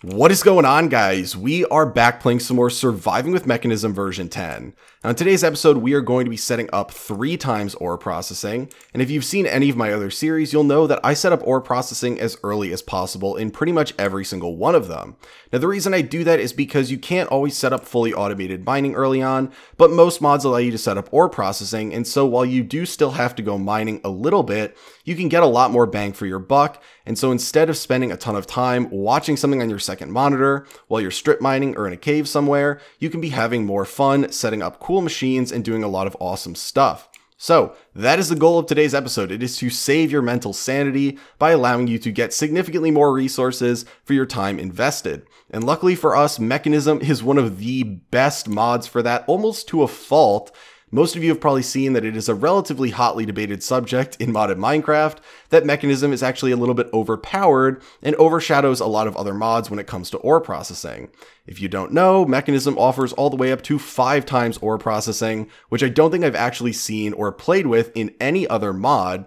What is going on, guys? We are back playing some more Surviving with Mekanism version 10. Now in today's episode, we are going to be setting up 3 times ore processing, and if you've seen any of my other series, you'll know that I set up ore processing as early as possible in pretty much every single one of them. Now the reason I do that is because you can't always set up fully automated mining early on, but most mods allow you to set up ore processing, and so while you do still have to go mining a little bit, you can get a lot more bang for your buck. And so instead of spending a ton of time watching something on your second monitor while you're strip mining or in a cave somewhere, you can be having more fun setting up cool machines and doing a lot of awesome stuff. So that is the goal of today's episode. It is to save your mental sanity by allowing you to get significantly more resources for your time invested. And luckily for us, Mekanism is one of the best mods for that, almost to a fault. Most of you have probably seen that it is a relatively hotly debated subject in modded Minecraft, that Mekanism is actually a little bit overpowered and overshadows a lot of other mods when it comes to ore processing. If you don't know, Mekanism offers all the way up to 5 times ore processing, which I don't think I've actually seen or played with in any other mod.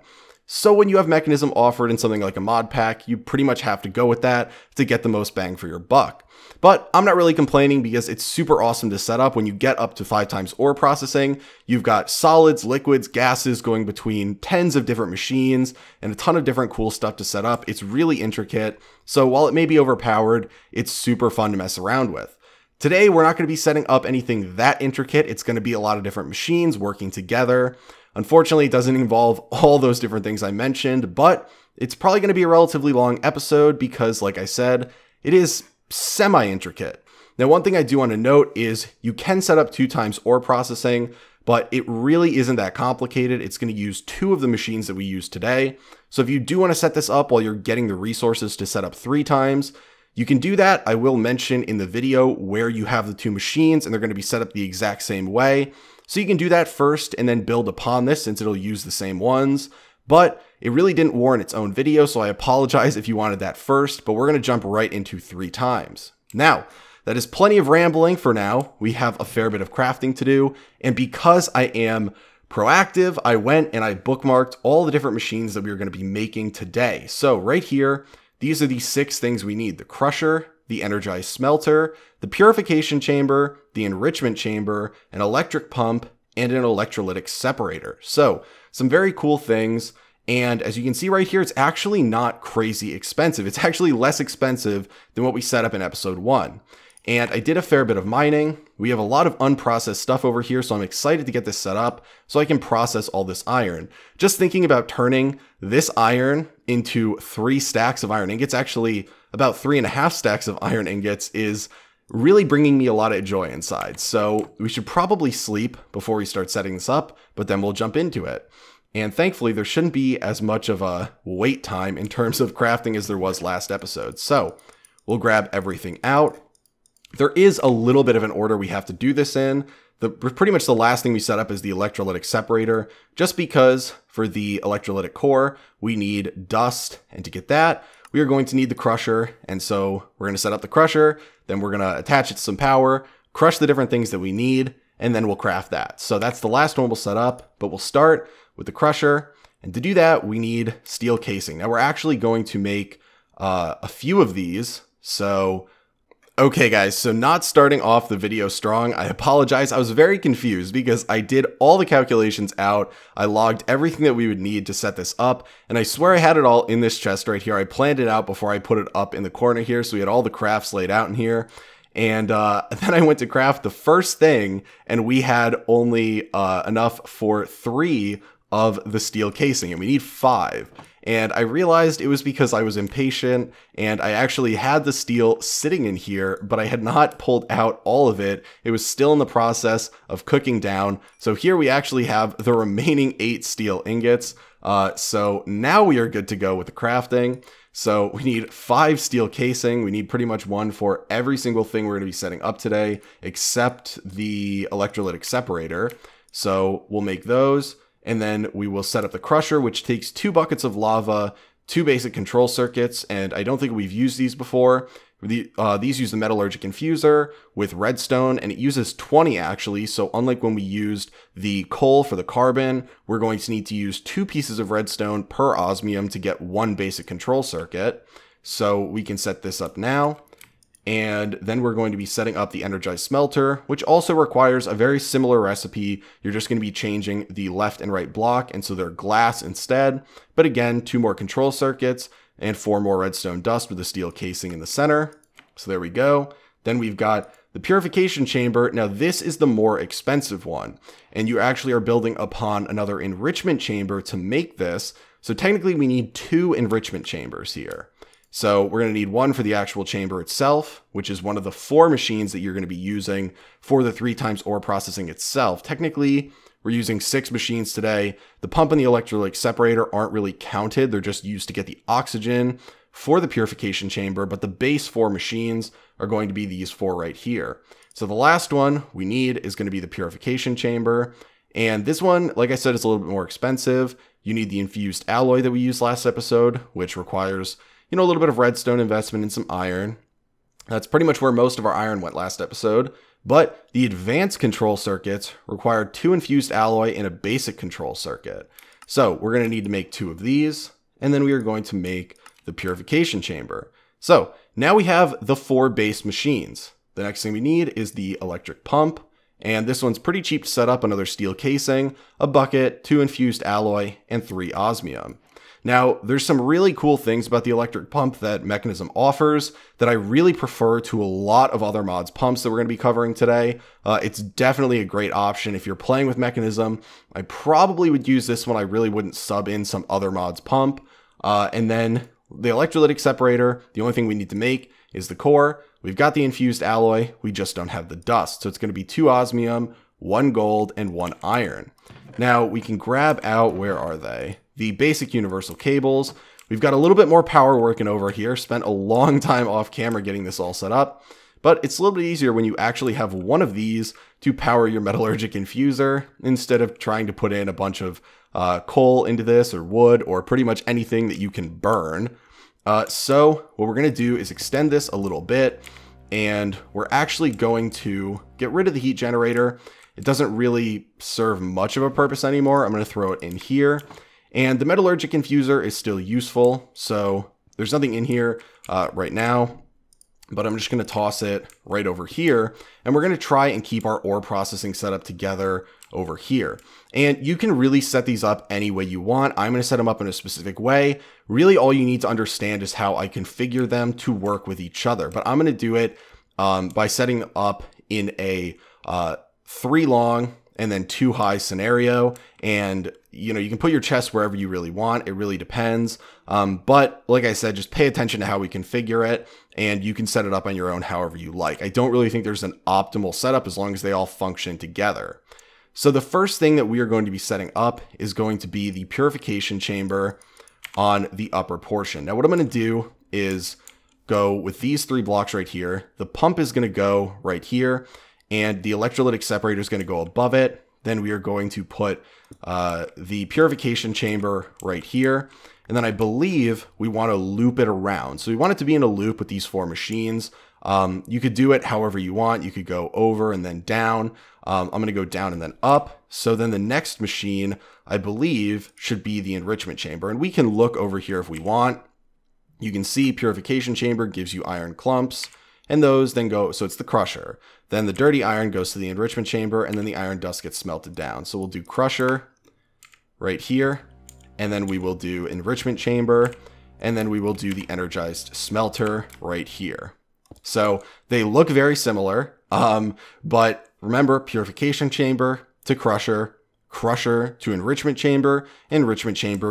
So when you have Mekanism offered in something like a mod pack, you pretty much have to go with that to get the most bang for your buck. But I'm not really complaining because it's super awesome to set up when you get up to 5 times ore processing. You've got solids, liquids, gases going between tens of different machines and a ton of different cool stuff to set up. It's really intricate. So while it may be overpowered, it's super fun to mess around with. Today, we're not going to be setting up anything that intricate. It's going to be a lot of different machines working together. Unfortunately, it doesn't involve all those different things I mentioned, but it's probably going to be a relatively long episode because, like I said, it is semi-intricate. Now, one thing I do want to note is you can set up 2 times ore processing, but it really isn't that complicated. It's going to use 2 of the machines that we use today. So if you do want to set this up while you're getting the resources to set up 3 times, you can do that. I will mention in the video where you have the 2 machines and they're going to be set up the exact same way. So you can do that first and then build upon this since it'll use the same ones. But it really didn't warrant its own video, so I apologize if you wanted that first, but we're going to jump right into 3 times. Now, that is plenty of rambling for now. We have a fair bit of crafting to do, and because I am proactive, I went and I bookmarked all the different machines that we are going to be making today. So right here, these are the 6 things we need: the crusher, the Energized Smelter, the Purification Chamber, the Enrichment Chamber, an electric pump, and an Electrolytic Separator. So some very cool things. And as you can see right here, it's actually not crazy expensive. It's actually less expensive than what we set up in episode 1. And I did a fair bit of mining. We have a lot of unprocessed stuff over here, so I'm excited to get this set up so I can process all this iron. Just thinking about turning this iron into 3 stacks of iron ingots, actually about 3.5 stacks of iron ingots, is really bringing me a lot of joy inside. So we should probably sleep before we start setting this up, but then we'll jump into it. And thankfully, there shouldn't be as much of a wait time in terms of crafting as there was last episode. So we'll grab everything out. There is a little bit of an order we have to do this in. Pretty much the last thing we set up is the Electrolytic Separator, just because for the electrolytic core, we need dust. And to get that, we are going to need the crusher. And so we're going to set up the crusher, then we're going to attach it to some power, crush the different things that we need, and then we'll craft that. So that's the last one we'll set up, but we'll start with the crusher. And to do that, we need steel casing. Now we're actually going to make a few of these. So, okay guys, so not starting off the video strong. I apologize. I was very confused because I did all the calculations out. I logged everything that we would need to set this up. And I swear I had it all in this chest right here. I planned it out before I put it up in the corner here. So we had all the crafts laid out in here. And then I went to craft the first thing and we had only enough for 3 of the steel casing, and we need 5. And I realized it was because I was impatient and I actually had the steel sitting in here, but I had not pulled out all of it. It was still in the process of cooking down. So here we actually have the remaining 8 steel ingots. So now we are good to go with the crafting. So we need 5 steel casing. We need pretty much 1 for every single thing we're going to be setting up today, except the electrolytic separator. So we'll make those. And then we will set up the crusher, which takes 2 buckets of lava, 2 basic control circuits, and I don't think we've used these before. These use the metallurgic infuser with redstone, and it uses 20 actually, so unlike when we used the coal for the carbon, we're going to need to use 2 pieces of redstone per osmium to get 1 basic control circuit. So we can set this up now. And then we're going to be setting up the Energized Smelter, which also requires a very similar recipe. You're just going to be changing the left and right block, and so they're glass instead. But again, 2 more control circuits and 4 more redstone dust with a steel casing in the center. So there we go. Then we've got the Purification Chamber. Now this is the more expensive one, and you actually are building upon another Enrichment Chamber to make this. So technically we need 2 Enrichment Chambers here. So we're going to need one for the actual chamber itself, which is one of the 4 machines that you're going to be using for the 3 times ore processing itself. Technically, we're using 6 machines today. The pump and the electrolytic separator aren't really counted. They're just used to get the oxygen for the purification chamber, but the base 4 machines are going to be these 4 right here. So the last one we need is going to be the purification chamber. And this one, like I said, is a little bit more expensive. You need the infused alloy that we used last episode, which requires a little bit of redstone investment and some iron. That's pretty much where most of our iron went last episode. But the advanced control circuits require 2 infused alloy and a basic control circuit. So we're going to need to make 2 of these, and then we are going to make the purification chamber. So now we have the 4 base machines. The next thing we need is the electric pump, and this one's pretty cheap to set up. Another steel casing, a bucket, 2 infused alloy, and 3 osmium. Now, there's some really cool things about the electric pump that Mekanism offers that I really prefer to a lot of other mods pumps that we're going to be covering today. It's definitely a great option if you're playing with Mekanism. I probably would use this one. I really wouldn't sub in some other mods pump. And then the electrolytic separator, the only thing we need to make is the core. We've got the infused alloy, we just don't have the dust. So it's going to be 2 osmium, 1 gold, and 1 iron. Now we can grab out, where are they? The basic universal cables. We've got a little bit more power working over here. Spent a long time off camera getting this all set up, but it's a little bit easier when you actually have one of these to power your metallurgic infuser instead of trying to put in a bunch of coal into this, or wood, or pretty much anything that you can burn. So what we're going to do is extend this a little bit, and we're actually going to get rid of the heat generator. It doesn't really serve much of a purpose anymore. I'm going to throw it in here. And the metallurgic infuser is still useful, so there's nothing in here right now, but I'm just going to toss it right over here, and we're going to try and keep our ore processing setup together over here. And you can really set these up any way you want. I'm going to set them up in a specific way. Really, all you need to understand is how I configure them to work with each other, but I'm going to do it by setting them up in a 3 long and then 2 high scenario. And you can put your chest wherever you really want. It really depends. But like I said, just pay attention to how we configure it, and you can set it up on your own however you like. I don't really think there's an optimal setup as long as they all function together. So the first thing that we are going to be setting up is going to be the purification chamber on the upper portion. Now what I'm going to do is go with these 3 blocks right here. The pump is going to go right here, and the electrolytic separator is going to go above it. Then we are going to put the purification chamber right here. And then I believe we want to loop it around. So we want it to be in a loop with these 4 machines. You could do it however you want. You could go over and then down. I'm going to go down and then up. So then the next machine, I believe, should be the enrichment chamber. And we can look over here if we want. You can see purification chamber gives you iron clumps. And those then go, so it's the crusher. Then the dirty iron goes to the enrichment chamber, and then the iron dust gets smelted down. So we'll do crusher right here, and then we will do enrichment chamber, and then we will do the energized smelter right here. So they look very similar, but remember, purification chamber to crusher, crusher to enrichment chamber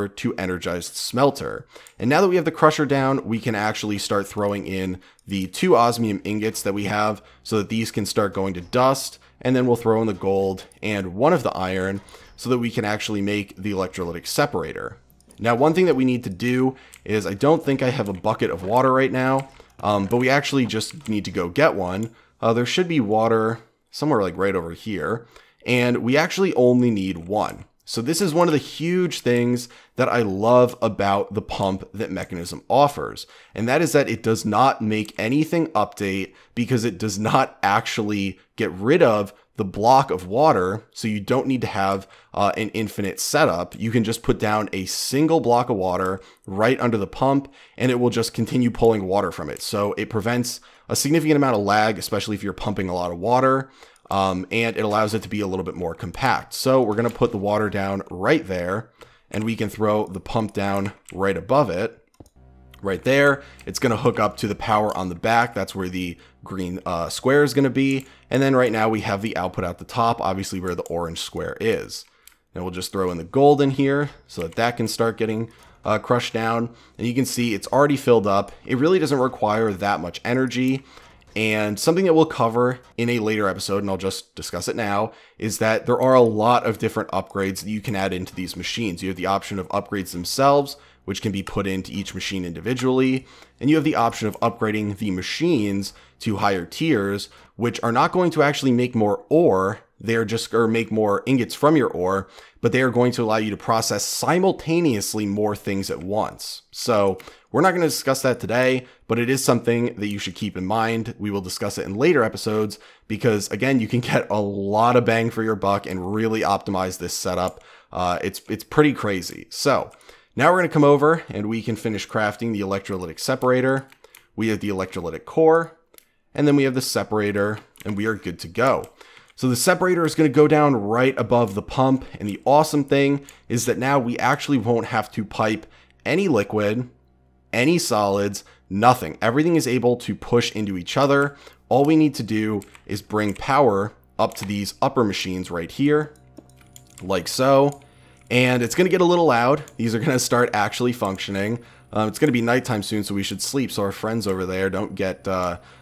to energized smelter. And now that we have the crusher down, we can actually start throwing in the 2 osmium ingots that we have so that these can start going to dust, and then we'll throw in the gold and 1 of the iron so that we can actually make the electrolytic separator. Now one thing that we need to do is, I don't think I have a bucket of water right now, but we actually just need to go get one. There should be water somewhere like right over here. And we actually only need 1. So this is one of the huge things that I love about the pump that Mekanism offers. And that is that it does not make anything update, because it does not actually get rid of the block of water. So you don't need to have an infinite setup. You can just put down a single block of water right under the pump, and it will just continue pulling water from it. So it prevents a significant amount of lag, especially if you're pumping a lot of water, and it allows it to be a little bit more compact. So we're going to put the water down right there, and we can throw the pump down right above it. Right there, it's going to hook up to the power on the back. That's where the green square is going to be. And then right now we have the output at the top, obviously where the orange square is. And we'll just throw in the gold in here so that that can start getting crushed down. And you can see it's already filled up. It really doesn't require that much energy. And something that we'll cover in a later episode, and I'll just discuss it now, is that there are a lot of different upgrades that you can add into these machines. You have the option of upgrades themselves, which can be put into each machine individually. And you have the option of upgrading the machines to higher tiers, which are not going to actually make more ore. They're just going to make more ingots from your ore, but they are going to allow you to process simultaneously more things at once. So we're not going to discuss that today, but it is something that you should keep in mind. We will discuss it in later episodes because, again, you can get a lot of bang for your buck and really optimize this setup. It's pretty crazy. So now we're going to come over and we can finish crafting the electrolytic separator. We have the electrolytic core, and then we have the separator, and we are good to go. So the separator is going to go down right above the pump, and the awesome thing is that now we actually won't have to pipe any liquid, any solids, nothing. Everything is able to push into each other. All we need to do is bring power up to these upper machines right here, like so. And it's going to get a little loud. These are going to start actually functioning. It's going to be nighttime soon, so we should sleep so our friends over there don't get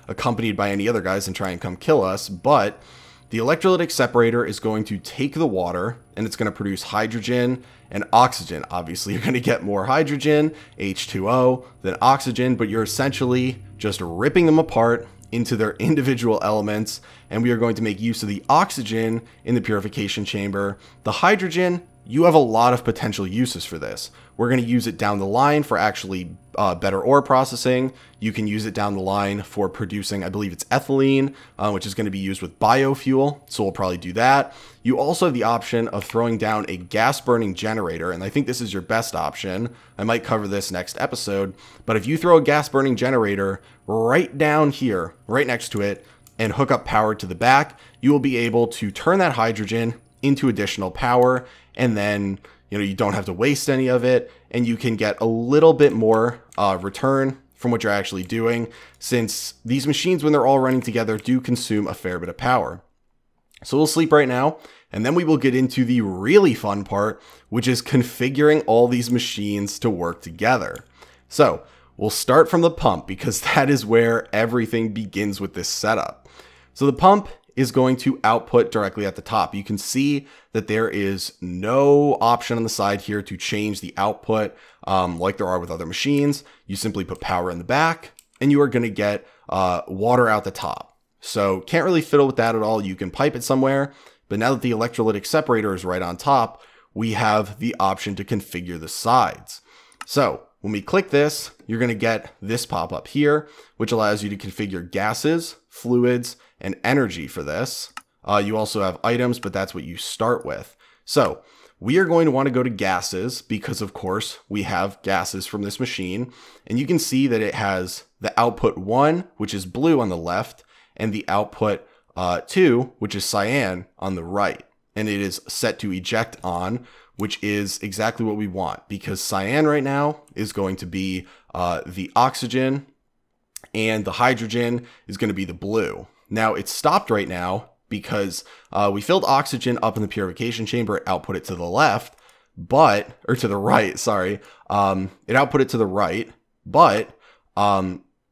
accompanied by any other guys and try and come kill us. But the electrolytic separator is going to take the water and it's going to produce hydrogen and oxygen. Obviously, you're going to get more hydrogen, H2O, than oxygen, but you're essentially just ripping them apart into their individual elements. And we are going to make use of the oxygen in the purification chamber. The hydrogen, you have a lot of potential uses for this. We're going to use it down the line for actually better ore processing. You can use it down the line for producing, I believe it's ethylene, which is going to be used with biofuel. So we'll probably do that. You also have the option of throwing down a gas burning generator. And I think this is your best option. I might cover this next episode. But if you throw a gas burning generator right down here, right next to it, and hook up power to the back, you will be able to turn that hydrogen into additional power. And then, you don't have to waste any of it, and you can get a little bit more return from what you're actually doing, since these machines, when they're all running together, do consume a fair bit of power. So we'll sleep right now, and then we will get into the really fun part, which is configuring all these machines to work together. So we'll start from the pump, because that is where everything begins with this setup. So the pump is going to output directly at the top. You can see that there is no option on the side here to change the output like there are with other machines. You simply put power in the back and you are going to get water out the top. So can't really fiddle with that at all. You can pipe it somewhere, but now that the electrolytic separator is right on top, we have the option to configure the sides. So when we click this, you're going to get this pop up here, which allows you to configure gases, fluids, and energy for this. You also have items, but that's what you start with. So we are going to want to go to gases because, of course, we have gases from this machine. And you can see that it has the output 1, which is blue on the left, and the output 2, which is cyan on the right. And it is set to eject on, which is exactly what we want, because cyan right now is going to be the oxygen and the hydrogen is going to be the blue. Now it's stopped right now because we filled oxygen up in the purification chamber, output it to the left, or to the right, sorry. It output it to the right, but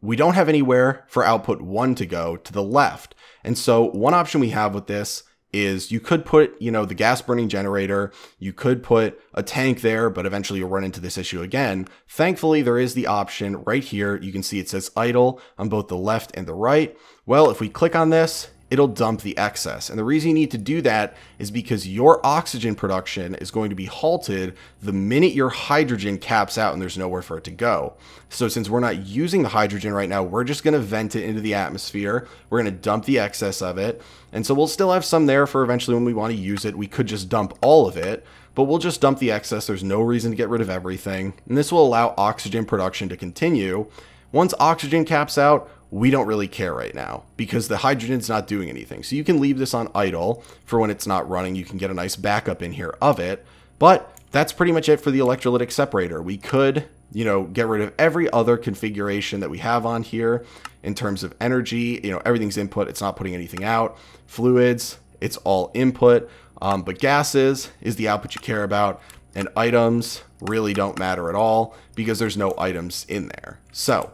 we don't have anywhere for output 1 to go to the left. And so one option we have with this is you could put, the gas burning generator, you could put a tank there, but eventually you'll run into this issue again. Thankfully, there is the option right here. You can see it says idle on both the left and the right. Well, if we click on this, it'll dump the excess. And the reason you need to do that is because your oxygen production is going to be halted the minute your hydrogen caps out and there's nowhere for it to go. So since we're not using the hydrogen right now, we're just going to vent it into the atmosphere. We're going to dump the excess of it. And so we'll still have some there for eventually when we want to use it. We could just dump all of it, but we'll just dump the excess. There's no reason to get rid of everything. And this will allow oxygen production to continue. Once oxygen caps out, we don't really care right now because the hydrogen's not doing anything. So you can leave this on idle for when it's not running. You can get a nice backup in here of it. But that's pretty much it for the electrolytic separator. We could, get rid of every other configuration that we have on here in terms of energy. Everything's input. It's not putting anything out. Fluids, it's all input. But gases is the output you care about. And items really don't matter at all because there's no items in there. So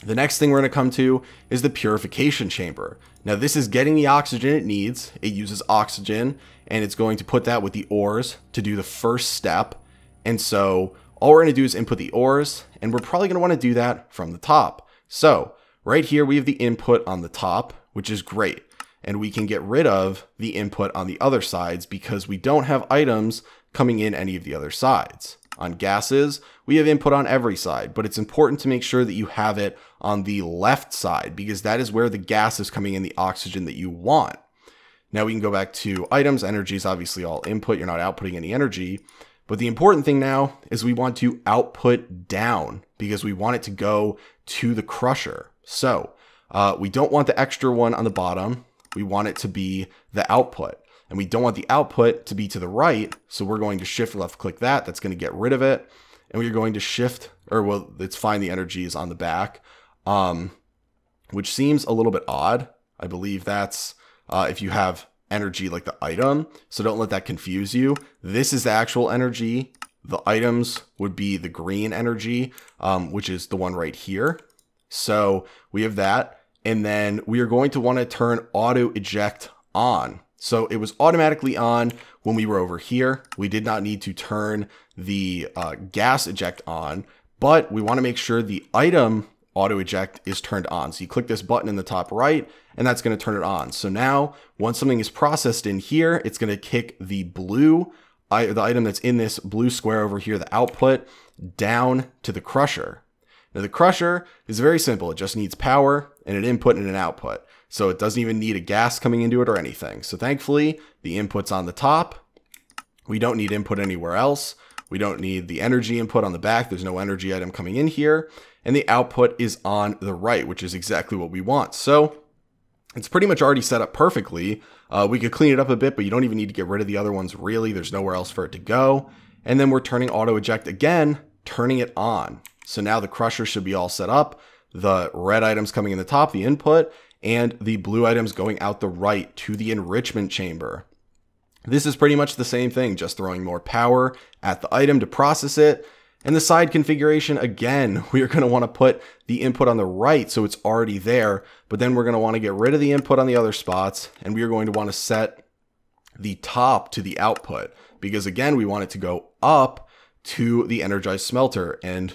the next thing we're going to come to is the purification chamber. Now this is getting the oxygen it needs. It uses oxygen and it's going to put that with the ores to do the first step. And so all we're going to do is input the ores, and we're probably going to want to do that from the top. So right here we have the input on the top, which is great. And we can get rid of the input on the other sides because we don't have items coming in any of the other sides. On gases, we have input on every side, but it's important to make sure that you have it on the left side because that is where the gas is coming in, the oxygen that you want. Now we can go back to items. Energy is obviously all input. You're not outputting any energy. But the important thing now is we want to output down because we want it to go to the crusher. So we don't want the extra one on the bottom. We want it to be the output. And we don't want the output to be to the right. So we're going to shift left click that. That's going to get rid of it. And we're going to shift, it's fine. The energy is on the back, which seems a little bit odd. I believe that's if you have energy like the item. So don't let that confuse you. This is the actual energy. The items would be the green energy, which is the one right here. So we have that. And then we are going to want to turn auto eject on. So it was automatically on when we were over here. We did not need to turn the gas eject on, but we want to make sure the item auto eject is turned on. So you click this button in the top right, and that's going to turn it on. So now once something is processed in here, it's going to kick the the item that's in this blue square over here, the output, down to the crusher. Now the crusher is very simple. It just needs power and an input and an output. So it doesn't even need a gas coming into it or anything. So thankfully, the input's on the top. We don't need input anywhere else. We don't need the energy input on the back. There's no energy item coming in here. And the output is on the right, which is exactly what we want. So it's pretty much already set up perfectly. We could clean it up a bit, but you don't even need to get rid of the other ones really. There's nowhere else for it to go. And then we're turning auto eject again, turning it on. So now the crusher should be all set up. The red items coming in the top, the input, and the blue items going out the right to the enrichment chamber. This is pretty much the same thing, just throwing more power at the item to process it. And the side configuration, again, we are going to want to put the input on the right so it's already there, but then we're going to want to get rid of the input on the other spots, and we are going to want to set the top to the output because, again, we want it to go up to the Energized Smelter. And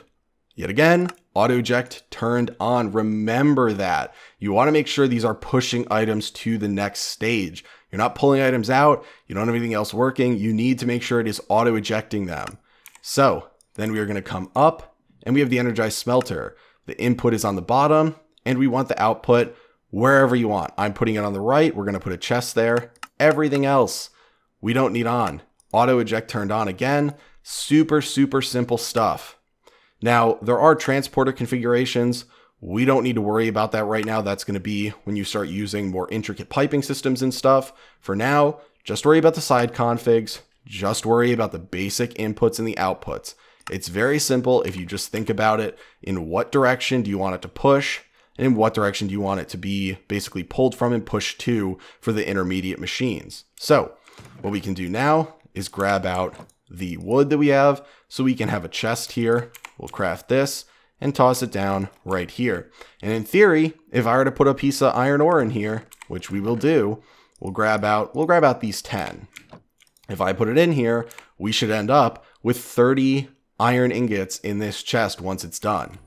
yet again, auto eject turned on. Remember that. You want to make sure these are pushing items to the next stage. You're not pulling items out. You don't have anything else working. You need to make sure it is auto ejecting them. So then we are going to come up and we have the Energized Smelter. The input is on the bottom and we want the output wherever you want. I'm putting it on the right. We're going to put a chest there. Everything else we don't need on. Auto eject turned on again. Super, super simple stuff. Now, there are transporter configurations. We don't need to worry about that right now. That's going to be when you start using more intricate piping systems and stuff. For now, just worry about the side configs. Just worry about the basic inputs and the outputs. It's very simple if you just think about it. In what direction do you want it to push? And in what direction do you want it to be basically pulled from and pushed to for the intermediate machines? So what we can do now is grab out the wood that we have so we can have a chest here. We'll craft this and toss it down right here. And in theory, if I were to put a piece of iron ore in here, which we will do, we'll grab out these 10. If I put it in here, we should end up with 30 iron ingots in this chest once it's done.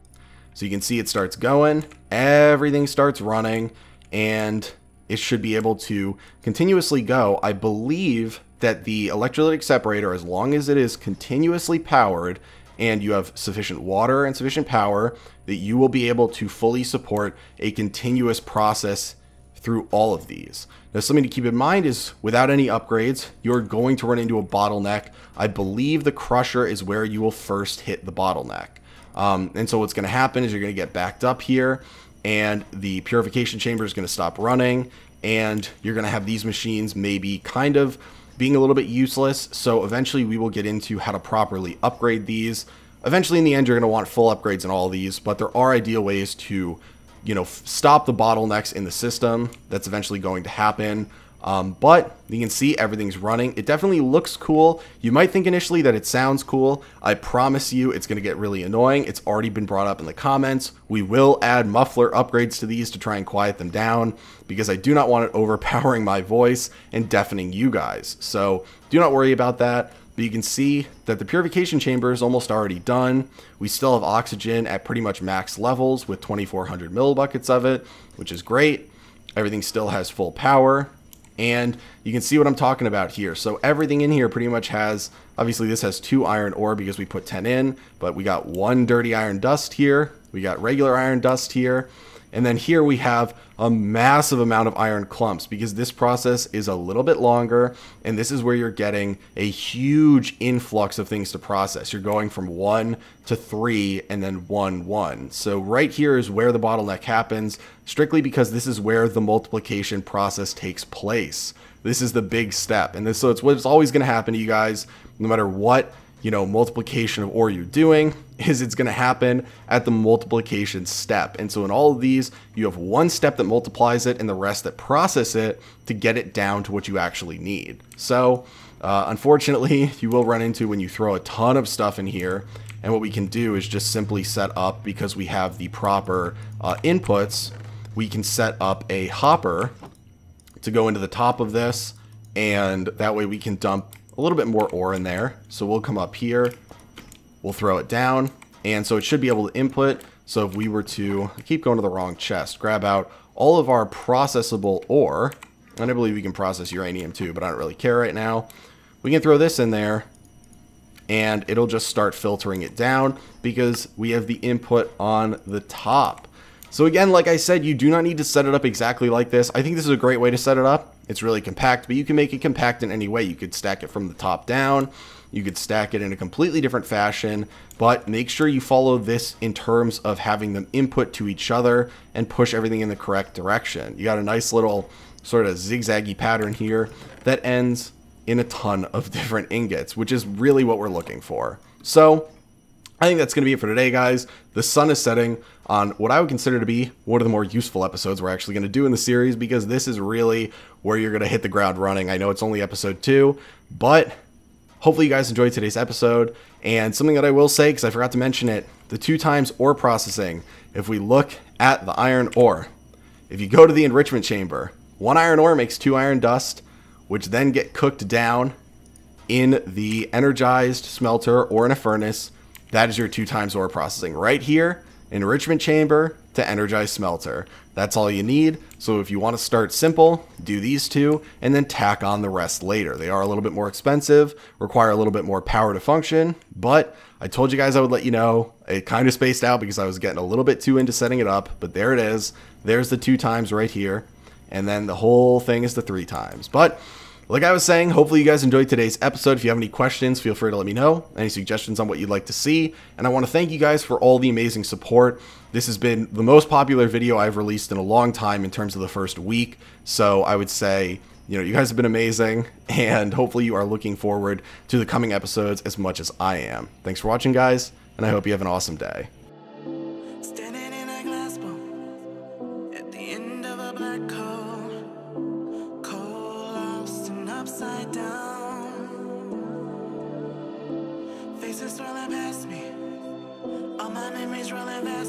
So you can see it starts going, everything starts running, and it should be able to continuously go. I believe that the electrolytic separator, as long as it is continuously powered and you have sufficient water and sufficient power, that you will be able to fully support a continuous process through all of these. Now, something to keep in mind is without any upgrades, you're going to run into a bottleneck. I believe the crusher is where you will first hit the bottleneck. And so what's going to happen is you're going to get backed up here and the purification chamber is going to stop running, and you're going to have these machines maybe kind of being a little bit useless. So eventually we will get into how to properly upgrade these. Eventually in the end, you're going to want full upgrades in all of these, but there are ideal ways to, you know, stop the bottlenecks in the system. That's eventually going to happen. But you can see everything's running. It definitely looks cool. You might think initially that it sounds cool. I promise you it's going to get really annoying. It's already been brought up in the comments. We will add muffler upgrades to these to try and quiet them down, because I do not want it overpowering my voice and deafening you guys. So do not worry about that. But you can see that the purification chamber is almost already done. We still have oxygen at pretty much max levels with 2,400 millibuckets of it, which is great. Everything still has full power. And you can see what I'm talking about here. So everything in here pretty much has, obviously this has 2 iron ore because we put 10 in, but we got 1 dirty iron dust here. We got regular iron dust here. And then here we have a massive amount of iron clumps because this process is a little bit longer, and this is where you're getting a huge influx of things to process. You're going from 1 to 3 and then 1, 1. So right here is where the bottleneck happens, strictly because this is where the multiplication process takes place. This is the big step, and so it's what's always going to happen to you guys, no matter what, you know, multiplication of ore you're doing, is it's going to happen at the multiplication step. And so in all of these, you have one step that multiplies it and the rest that process it to get it down to what you actually need. So unfortunately, you will run into when you throw a ton of stuff in here. And what we can do is just simply set up, because we have the proper inputs, we can set up a hopper to go into the top of this, and that way we can dump a little bit more ore in there. So we'll come up here, we'll throw it down, and so it should be able to input. So if we were to, I keep going to the wrong chest, grab out all of our processable ore, and I believe we can process uranium too, but I don't really care right now. We can throw this in there, and it'll just start filtering it down because we have the input on the top. So again, like I said, you do not need to set it up exactly like this. I think this is a great way to set it up. It's really compact, but you can make it compact in any way. You could stack it from the top down. You could stack it in a completely different fashion, but make sure you follow this in terms of having them input to each other and push everything in the correct direction. You got a nice little sort of zigzaggy pattern here that ends in a ton of different ingots, which is really what we're looking for. So I think that's going to be it for today, guys. The sun is setting on what I would consider to be one of the more useful episodes we're actually going to do in the series, because this is really where you're going to hit the ground running. I know it's only episode 2, but hopefully you guys enjoyed today's episode. And something that I will say, because I forgot to mention it, the 2 times ore processing. If we look at the iron ore, if you go to the enrichment chamber, 1 iron ore makes 2 iron dust, which then get cooked down in the energized smelter or in a furnace. That is your 2 times ore processing right here. Enrichment chamber to energized smelter. That's all you need. So if you want to start simple, do these 2 and then tack on the rest later. They are a little bit more expensive, require a little bit more power to function, but I told you guys I would let you know. It kind of spaced out because I was getting a little bit too into setting it up, but there it is. There's the 2 times right here, and then the whole thing is the 3 times. But like I was saying, hopefully you guys enjoyed today's episode. If you have any questions, feel free to let me know. Any suggestions on what you'd like to see. And I want to thank you guys for all the amazing support. This has been the most popular video I've released in a long time in terms of the first week. So I would say, you know, you guys have been amazing. And hopefully you are looking forward to the coming episodes as much as I am. Thanks for watching, guys. And I hope you have an awesome day. Upside down, faces swirling past me, all my memories rolling back.